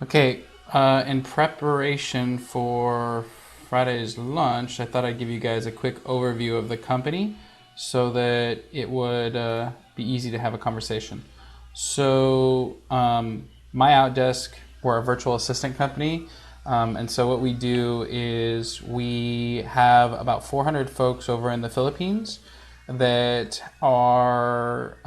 Okay, in preparation for Friday's lunch, I thought I'd give you guys a quick overview of the company so that it would be easy to have a conversation. So, MyOutDesk, we're a virtual assistant company. And so what we do is we have about 400 folks over in the Philippines that are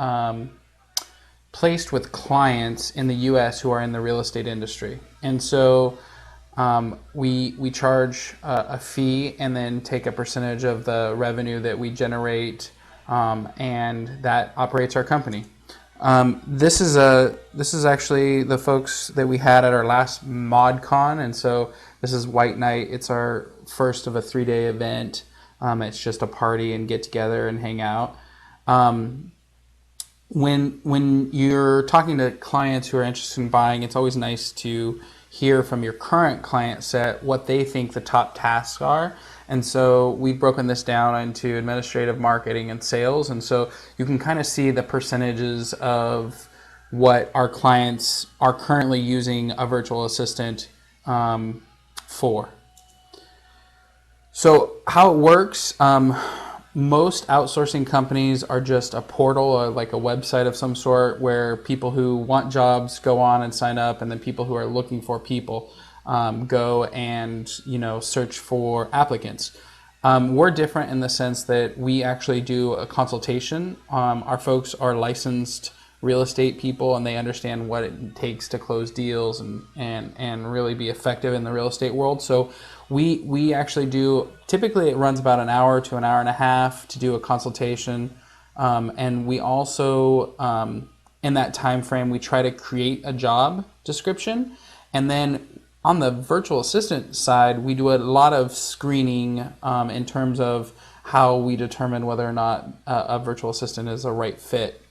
placed with clients in the U.S. who are in the real estate industry. And so we charge a fee and then take a percentage of the revenue that we generate, and that operates our company. This is actually the folks that we had at our last ModCon, and so this is White Night. It's our first of a 3-day event. It's just a party and get together and hang out. When you're talking to clients who are interested in buying, it's always nice to hear from your current client set what they think the top tasks are. And so we've broken this down into administrative, marketing, and sales. And so you can kind of see the percentages of what our clients are currently using a virtual assistant for. So how it works, most outsourcing companies are just a portal or like a website of some sort where people who want jobs go on and sign up, and then people who are looking for people go and search for applicants. We're different in the sense that we actually do a consultation. Our folks are licensed real estate people, and they understand what it takes to close deals and really be effective in the real estate world. So we actually do, typically it runs about an hour to an hour and a half to do a consultation. And we also, in that time frame, we try to create a job description. And then on the virtual assistant side, we do a lot of screening in terms of how we determine whether or not a virtual assistant is a right fit.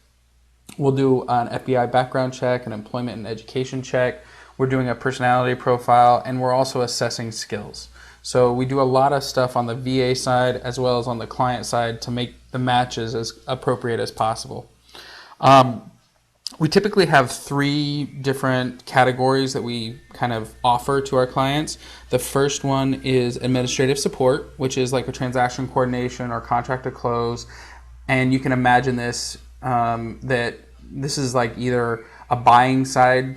We'll do an FBI background check, an employment and education check. We're doing a personality profile, and we're also assessing skills. So we do a lot of stuff on the VA side as well as on the client side to make the matches as appropriate as possible. We typically have 3 different categories that we kind of offer to our clients. The first one is administrative support, which is like a transaction coordination or contract to close. And you can imagine this, that this is like either a buying side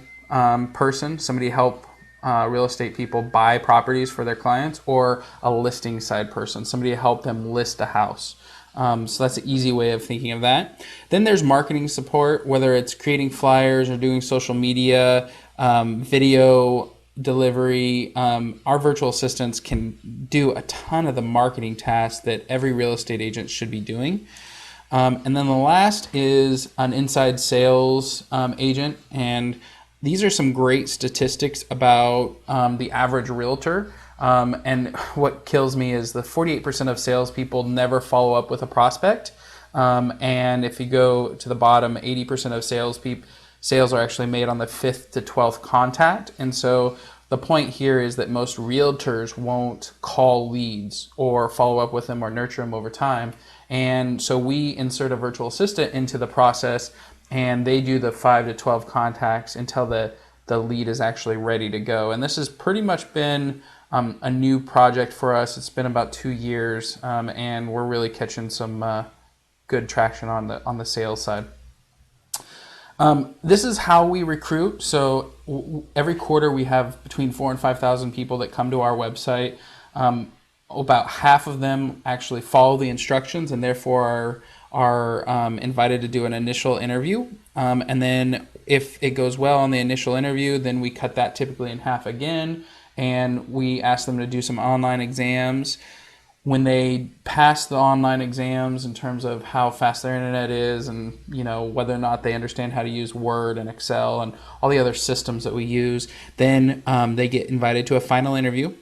person, somebody help real estate people buy properties for their clients, or a listing side person, somebody to help them list a house. So that's an easy way of thinking of that. Then there's marketing support, whether it's creating flyers or doing social media, video delivery. Our virtual assistants can do a ton of the marketing tasks that every real estate agent should be doing. And then the last is an inside sales agent. And these are some great statistics about the average realtor. And what kills me is the 48% of salespeople never follow up with a prospect. And if you go to the bottom, 80% of sales are actually made on the 5th to 12th contact. And so the point here is that most realtors won't call leads or follow up with them or nurture them over time. And so we insert a virtual assistant into the process, and they do the 5 to 12 contacts until the lead is actually ready to go. And this has pretty much been a new project for us. It's been about 2 years, and we're really catching some good traction on the sales side. This is how we recruit. So every quarter we have between 4,000 and 5,000 people that come to our website. About half of them actually follow the instructions and therefore are invited to do an initial interview. And then if it goes well on the initial interview, then we cut that typically in half again, and we ask them to do some online exams. When they pass the online exams in terms of how fast their internet is and whether or not they understand how to use Word and Excel and all the other systems that we use, then they get invited to a final interview.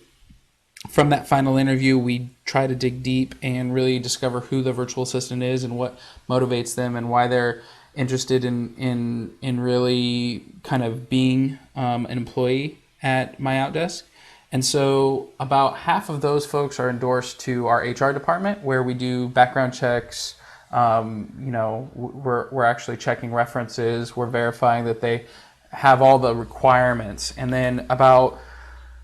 From that final interview, we try to dig deep and really discover who the virtual assistant is and what motivates them and why they're interested in really kind of being an employee at MyOutDesk. And so about half of those folks are endorsed to our HR department, where we do background checks. We're actually checking references. We're verifying that they have all the requirements. And then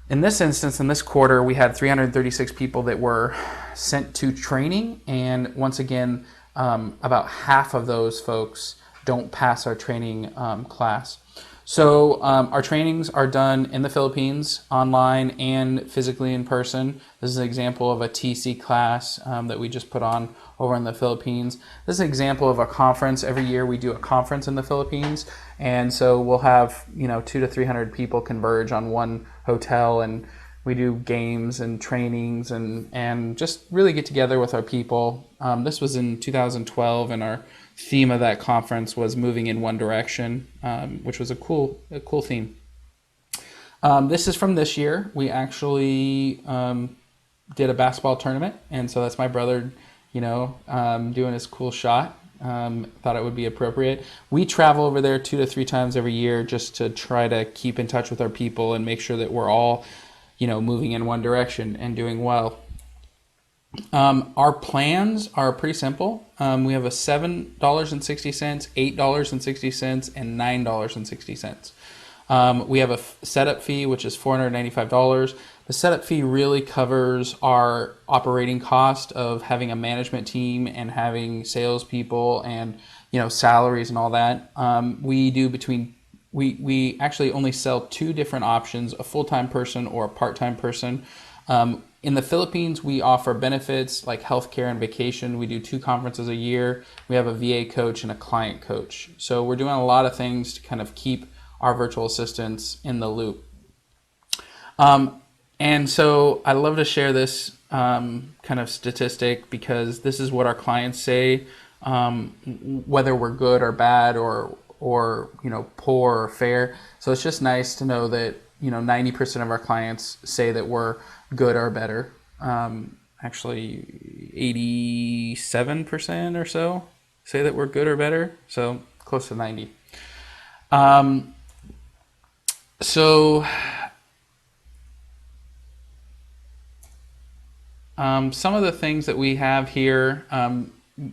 in this instance, in this quarter, we had 336 people that were sent to training. And once again, about half of those folks don't pass our training class. So our trainings are done in the Philippines, online and physically in person. This is an example of a TC class that we just put on over in the Philippines. This is an example of a conference. Every year we do a conference in the Philippines, and so we'll have 200 to 300 people converge on one hotel, and we do games and trainings and just really get together with our people. This was in 2012, and our theme of that conference was moving in one direction, which was a cool theme. This is from this year. We actually did a basketball tournament, and so that's my brother, doing his cool shot. Thought it would be appropriate. We travel over there 2 to 3 times every year just to try to keep in touch with our people and make sure that we're all, moving in one direction and doing well. Our plans are pretty simple. We have a $7.60, $8.60, and $9.60. We have a setup fee, which is $495. The setup fee really covers our operating cost of having a management team and having salespeople and salaries and all that. We actually only sell 2 different options: a full-time person or a part-time person. In the Philippines, we offer benefits like healthcare and vacation. We do 2 conferences a year. We have a VA coach and a client coach. So we're doing a lot of things to kind of keep our virtual assistants in the loop. And so I love to share this kind of statistic because this is what our clients say, whether we're good or bad or poor or fair. So it's just nice to know that 90% of our clients say that we're good or better. Actually 87% or so say that we're good or better. So close to 90. Some of the things that we have here,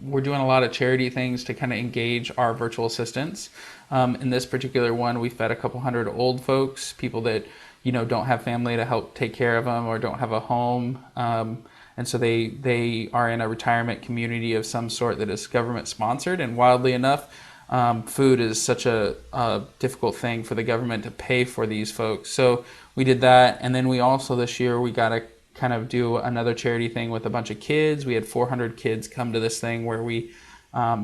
we're doing a lot of charity things to kind of engage our virtual assistants. In this particular one, we fed a couple hundred old folks, people that don't have family to help take care of them or don't have a home. And so they are in a retirement community of some sort that is government sponsored. And wildly enough, food is such a difficult thing for the government to pay for these folks. So we did that. And then we also this year, we got to kind of do another charity thing with a bunch of kids. We had 400 kids come to this thing where we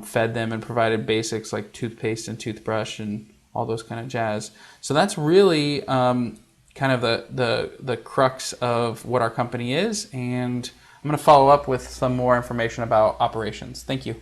fed them and provided basics like toothpaste and toothbrush and all those kind of jazz. So that's really kind of the crux of what our company is. And I'm going to follow up with some more information about operations. Thank you.